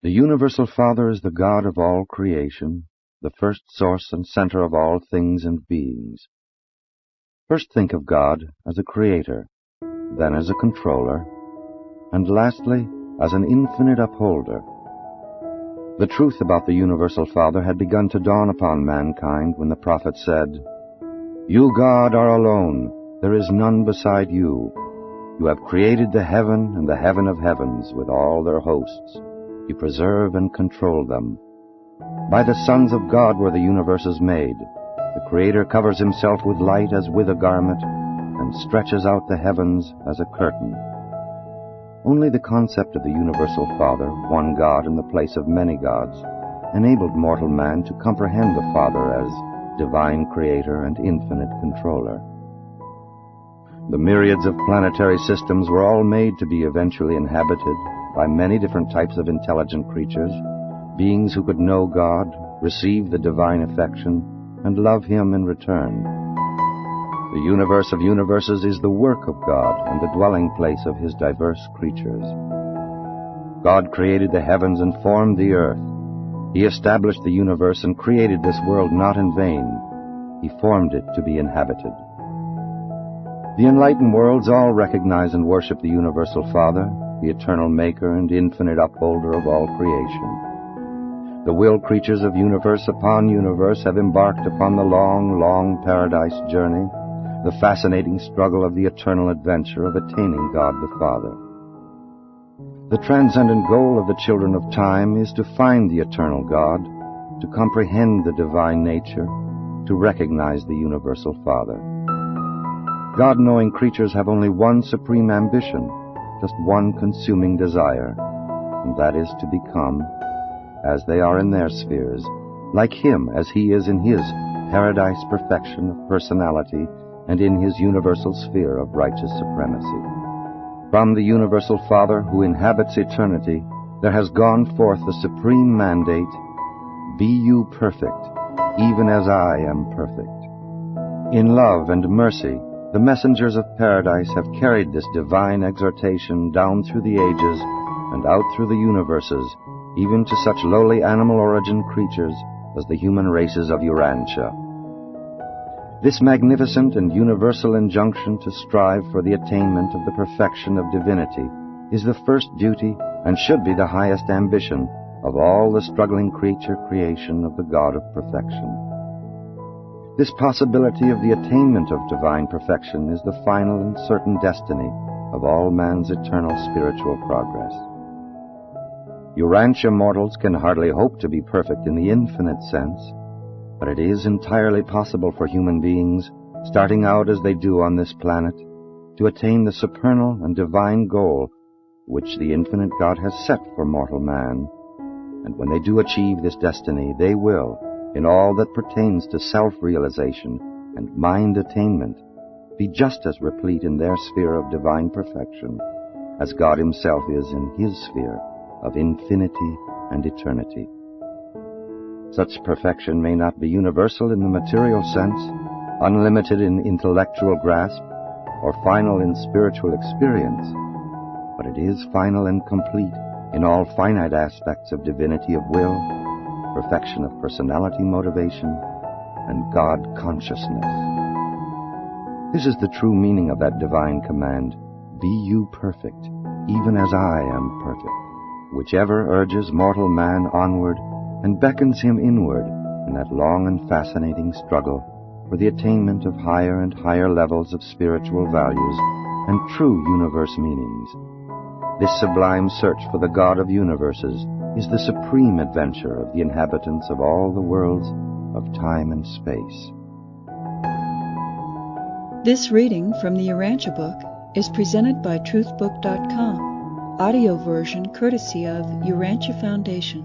The Universal Father is the God of all creation, the first source and center of all things and beings. First think of God as a creator, then as a controller, and lastly as an infinite upholder. The truth about the Universal Father had begun to dawn upon mankind when the prophet said, "You, God, are alone. There is none beside you. You have created the heaven and the heaven of heavens with all their hosts. You preserve and control them. By the sons of God were the universes made. The Creator covers himself with light as with a garment, and stretches out the heavens as a curtain." Only the concept of the Universal Father, one God in the place of many gods, enabled mortal man to comprehend the Father as divine creator and infinite controller. The myriads of planetary systems were all made to be eventually inhabited by many different types of intelligent creatures, beings who could know God, receive the divine affection, and love Him in return. The universe of universes is the work of God and the dwelling place of His diverse creatures. God created the heavens and formed the earth. He established the universe and created this world not in vain. He formed it to be inhabited. The enlightened worlds all recognize and worship the Universal Father, the eternal Maker and infinite upholder of all creation. The will creatures of universe upon universe have embarked upon the long, long paradise journey, the fascinating struggle of the eternal adventure of attaining God the Father. The transcendent goal of the children of time is to find the eternal God, to comprehend the divine nature, to recognize the Universal Father. God-knowing creatures have only one supreme ambition, just one consuming desire, and that is to become, as they are in their spheres, like Him as He is in His paradise perfection of personality and in His universal sphere of righteous supremacy. From the Universal Father who inhabits eternity, there has gone forth the supreme mandate, "Be you perfect, even as I am perfect." In love and mercy, the messengers of paradise have carried this divine exhortation down through the ages and out through the universes, even to such lowly animal origin creatures as the human races of Urantia. This magnificent and universal injunction to strive for the attainment of the perfection of divinity is the first duty and should be the highest ambition of all the struggling creature creation of the God of perfection. This possibility of the attainment of divine perfection is the final and certain destiny of all man's eternal spiritual progress. Urantia mortals can hardly hope to be perfect in the infinite sense, but it is entirely possible for human beings, starting out as they do on this planet, to attain the supernal and divine goal which the infinite God has set for mortal man. And when they do achieve this destiny, they will, in all that pertains to self-realization and mind attainment, be just as replete in their sphere of divine perfection as God Himself is in His sphere of infinity and eternity. Such perfection may not be universal in the material sense, unlimited in intellectual grasp, or final in spiritual experience, but it is final and complete in all finite aspects of divinity of will, perfection of personality motivation, and God consciousness. This is the true meaning of that divine command, "Be you perfect, even as I am perfect," which ever urges mortal man onward and beckons him inward in that long and fascinating struggle for the attainment of higher and higher levels of spiritual values and true universe meanings. This sublime search for the God of universes is the supreme adventure of the inhabitants of all the worlds of time and space. This reading from the Urantia book is presented by truthbook.com, audio version courtesy of Urantia Foundation.